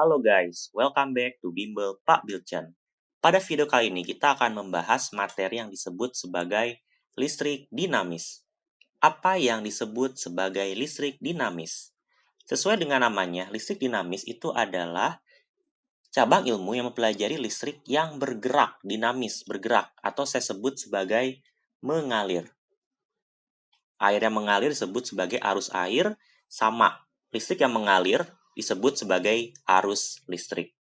Halo guys, welcome back to Bimbel Pak Bilchan. Pada video kali ini kita akan membahas materi yang disebut sebagai listrik dinamis. Apa yang disebut sebagai listrik dinamis? Sesuai dengan namanya, listrik dinamis itu adalah cabang ilmu yang mempelajari listrik yang bergerak, dinamis, bergerak, atau saya sebut sebagai mengalir. Air yang mengalir disebut sebagai arus air, sama listrik yang mengalir disebut sebagai arus listrik.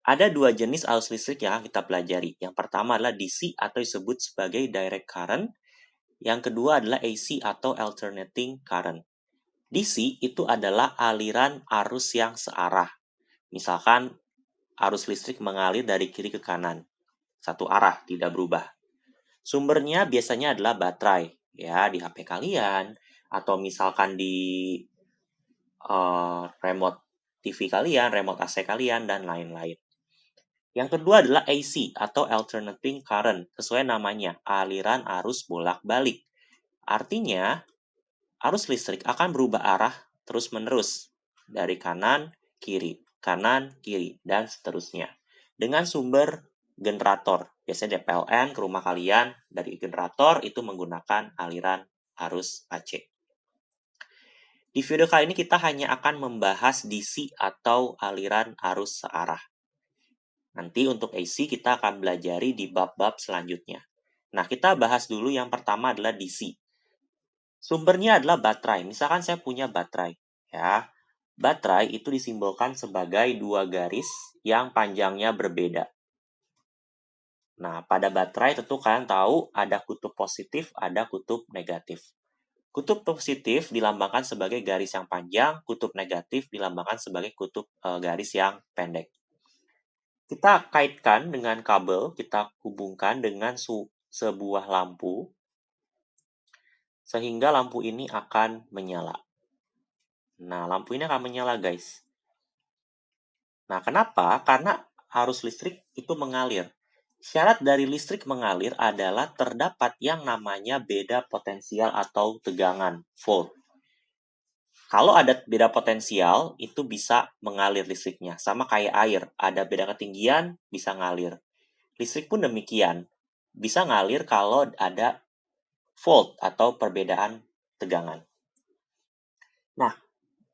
Ada dua jenis arus listrik yang kita pelajari. Yang pertama adalah DC atau disebut sebagai direct current. Yang kedua adalah AC atau alternating current. DC itu adalah aliran arus yang searah. Misalkan arus listrik mengalir dari kiri ke kanan. Satu arah, tidak berubah. Sumbernya biasanya adalah baterai. Ya, di HP kalian. Atau misalkan di remote TV kalian, remote AC kalian, dan lain-lain. Yang kedua adalah AC atau alternating current, sesuai namanya, aliran arus bolak-balik. Artinya, arus listrik akan berubah arah terus-menerus dari kanan, kiri, dan seterusnya. Dengan sumber generator, biasanya dari PLN ke rumah kalian, dari generator itu menggunakan aliran arus AC. Di video kali ini kita hanya akan membahas DC atau aliran arus searah. Nanti untuk AC kita akan belajari di bab-bab selanjutnya. Nah, kita bahas dulu yang pertama adalah DC. Sumbernya adalah baterai. Misalkan saya punya baterai. Ya, baterai itu disimbolkan sebagai dua garis yang panjangnya berbeda. Nah, pada baterai tentu kalian tahu ada kutub positif, ada kutub negatif. Kutub positif dilambangkan sebagai garis yang panjang, kutub negatif dilambangkan sebagai kutub garis yang pendek. Kita kaitkan dengan kabel, kita hubungkan dengan sebuah lampu, sehingga lampu ini akan menyala. Nah, lampu ini akan menyala, guys. Nah, kenapa? Karena arus listrik itu mengalir. Syarat dari listrik mengalir adalah terdapat yang namanya beda potensial atau tegangan, volt. Kalau ada beda potensial, itu bisa mengalir listriknya. Sama kayak air, ada beda ketinggian, bisa ngalir. Listrik pun demikian, bisa ngalir kalau ada volt atau perbedaan tegangan. Nah,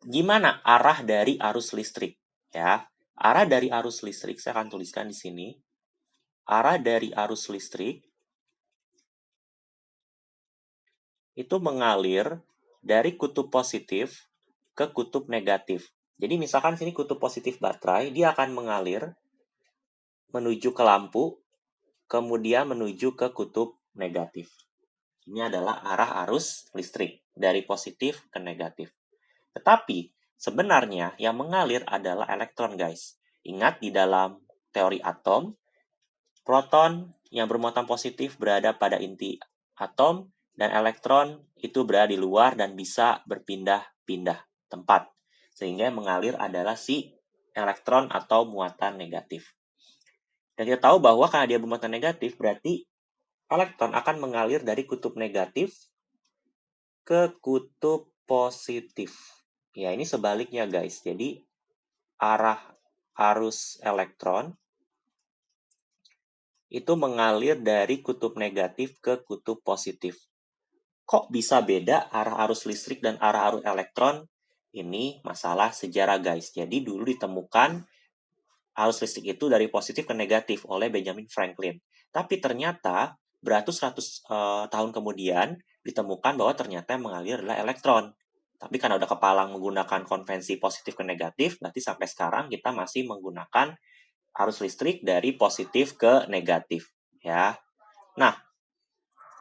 gimana arah dari arus listrik? Ya, arah dari arus listrik, saya akan tuliskan di sini. Arah dari arus listrik itu mengalir dari kutub positif ke kutub negatif. Jadi misalkan sini kutub positif baterai, dia akan mengalir menuju ke lampu, kemudian menuju ke kutub negatif. Ini adalah arah arus listrik dari positif ke negatif. Tetapi sebenarnya yang mengalir adalah elektron, guys. Ingat di dalam teori atom, proton yang bermuatan positif berada pada inti atom dan elektron itu berada di luar dan bisa berpindah-pindah tempat. Sehingga yang mengalir adalah si elektron atau muatan negatif. Dan kita tahu bahwa karena dia bermuatan negatif, berarti elektron akan mengalir dari kutub negatif ke kutub positif. Ya, ini sebaliknya, guys. Jadi, arah arus elektron itu mengalir dari kutub negatif ke kutub positif. Kok bisa beda arah arus listrik dan arah arus elektron? Ini masalah sejarah, guys. Jadi, dulu ditemukan arus listrik itu dari positif ke negatif oleh Benjamin Franklin. Tapi ternyata beratus-ratus tahun kemudian ditemukan bahwa ternyata yang mengalir adalah elektron. Tapi karena udah kepalang menggunakan konvensi positif ke negatif, berarti sampai sekarang kita masih menggunakan arus listrik dari positif ke negatif. Ya. Nah,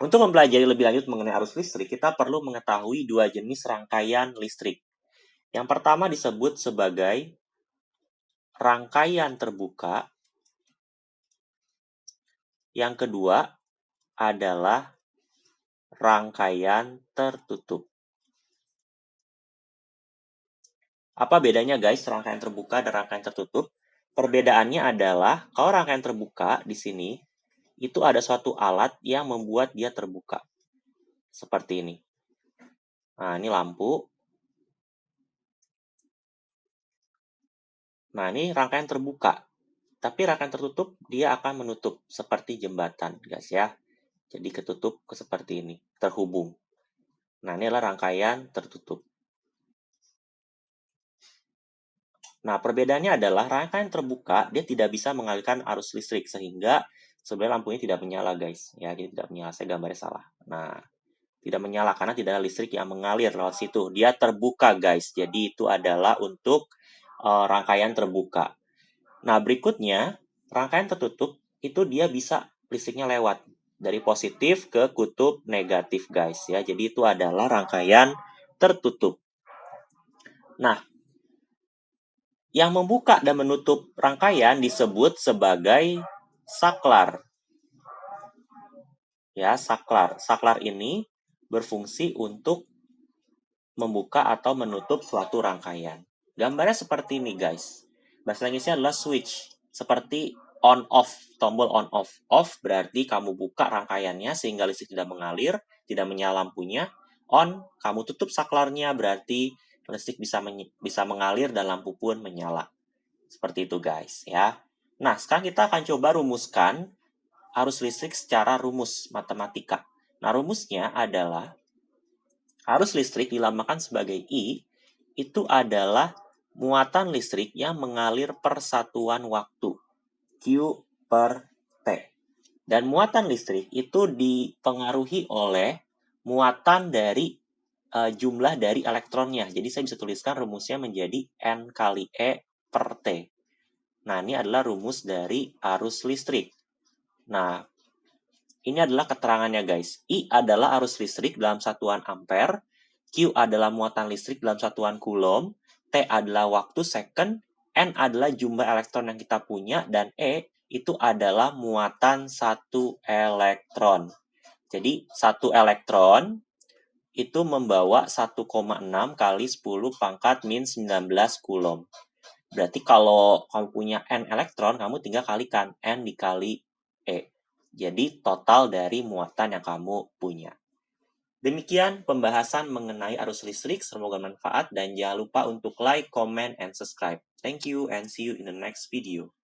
untuk mempelajari lebih lanjut mengenai arus listrik, kita perlu mengetahui dua jenis rangkaian listrik. Yang pertama disebut sebagai rangkaian terbuka. Yang kedua adalah rangkaian tertutup. Apa bedanya, guys, rangkaian terbuka dan rangkaian tertutup? Perbedaannya adalah kalau rangkaian terbuka di sini itu ada suatu alat yang membuat dia terbuka. Seperti ini. Nah, ini lampu. Nah, ini rangkaian terbuka. Tapi rangkaian tertutup, dia akan menutup seperti jembatan, guys ya. Jadi ketutup seperti ini, terhubung. Nah, ini adalah rangkaian tertutup. Nah, perbedaannya adalah rangkaian terbuka, dia tidak bisa mengalirkan arus listrik, sehingga sebenarnya lampunya tidak menyala, guys. Ya, jadi tidak menyala, saya gambarnya salah. Nah, tidak menyala karena tidak ada listrik yang mengalir lewat situ. Dia terbuka, guys. Jadi itu adalah untuk rangkaian terbuka. Nah, berikutnya, rangkaian tertutup, itu dia bisa listriknya lewat dari positif ke kutub negatif, guys. Ya, jadi itu adalah rangkaian tertutup. Nah, yang membuka dan menutup rangkaian disebut sebagai saklar. Ya, saklar. Saklar ini berfungsi untuk membuka atau menutup suatu rangkaian. Gambarnya seperti ini, guys. Bahasa Inggrisnya adalah switch. Seperti on off, tombol on off. Off berarti kamu buka rangkaiannya sehingga listrik tidak mengalir, tidak menyala lampunya. On, kamu tutup saklarnya berarti listrik bisa mengalir dan lampu pun menyala. Seperti itu, guys, ya. Nah, sekarang kita akan coba rumuskan arus listrik secara rumus matematika. Nah, rumusnya adalah arus listrik dilambangkan sebagai I, itu adalah muatan listrik yang mengalir per satuan waktu, Q per T. Dan muatan listrik itu dipengaruhi oleh muatan dari jumlah dari elektronnya. Jadi saya bisa tuliskan rumusnya menjadi N kali E per T. Nah, ini adalah rumus dari arus listrik. Nah, ini adalah keterangannya, guys. I adalah arus listrik dalam satuan ampere, Q adalah muatan listrik dalam satuan coulomb, T adalah waktu second, N adalah jumlah elektron yang kita punya, dan E itu adalah muatan satu elektron. Jadi, satu elektron itu membawa 1,6 kali 10 pangkat min 19 coulomb. Berarti kalau kamu punya N elektron, kamu tinggal kalikan N dikali E. Jadi total dari muatan yang kamu punya. Demikian pembahasan mengenai arus listrik. Semoga bermanfaat dan jangan lupa untuk like, comment, and subscribe. Thank you and see you in the next video.